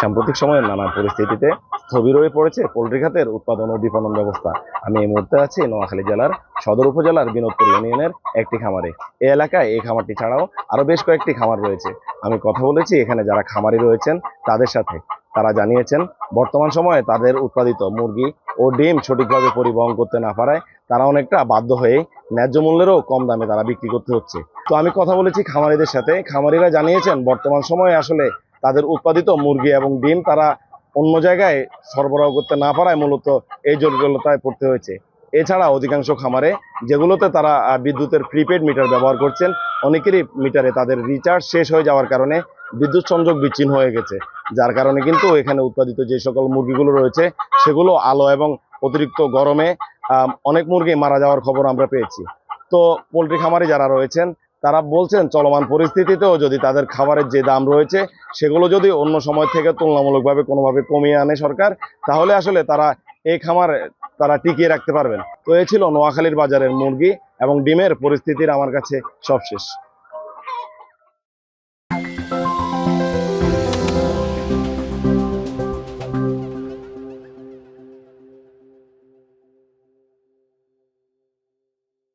সাম্প্রতিক সময়ের নানা পরিস্থিতিতে স্থবির হয়ে পড়েছে পোল্ট্রি খাতের উৎপাদন ও বিপণন ব্যবস্থা। আমি এই মুহূর্তে আছি নোয়াখালী জেলার সদর উপজেলার বিনোদপুর ইউনিয়নের একটি খামারে। এই এলাকায় এই খামারটি ছাড়াও আরো বেশ কয়েকটি খামার রয়েছে। আমি কথা বলেছি এখানে যারা খামারি রয়েছেন তাদের সাথে। তারা জানিয়েছেন বর্তমান সময়ে তাদের উৎপাদিত মুরগি ও ডিম সঠিকভাবে পরিবহন করতে না পারায় তারা অনেকটা বাধ্য হয়ে ন্যায্য মূল্যেরও কম দামে তারা বিক্রি করতে হচ্ছে। তো আমি কথা বলেছি খামারিদের সাথে। খামারিরা জানিয়েছেন বর্তমান সময়ে আসলে তাদের উৎপাদিত মুরগি এবং ডিম তারা অন্য জায়গায় সরবরাহ করতে না পারায় মূলত এই জটিলতায় পড়তে হয়েছে। এছাড়া অধিকাংশ খামারে যেগুলোতে তারা বিদ্যুতের প্রিপেড মিটার ব্যবহার করছেন, অনেকেরই মিটারে তাদের রিচার্জ শেষ হয়ে যাওয়ার কারণে বিদ্যুৎ সংযোগ বিচ্ছিন্ন হয়ে গেছে। যার কারণে কিন্তু এখানে উৎপাদিত যে সকল মুরগিগুলো রয়েছে সেগুলো আলো এবং অতিরিক্ত গরমে অনেক মুরগি মারা যাওয়ার খবর আমরা পেয়েছি। তো পোলট্রি খামারি যারা রয়েছেন তারা বলছেন চলমান পরিস্থিতিতেও যদি তাদের খাবারের যে দাম রয়েছে সেগুলো যদি অন্য সময় থেকে তুলনামূলকভাবে কোনোভাবে কমিয়ে আনে সরকার, তাহলে আসলে তারা এই খামার তারা টিকিয়ে রাখতে পারবেন। তো এই ছিল নোয়াখালীর বাজারের মুরগি এবং ডিমের পরিস্থিতির আমার কাছে সবশেষ।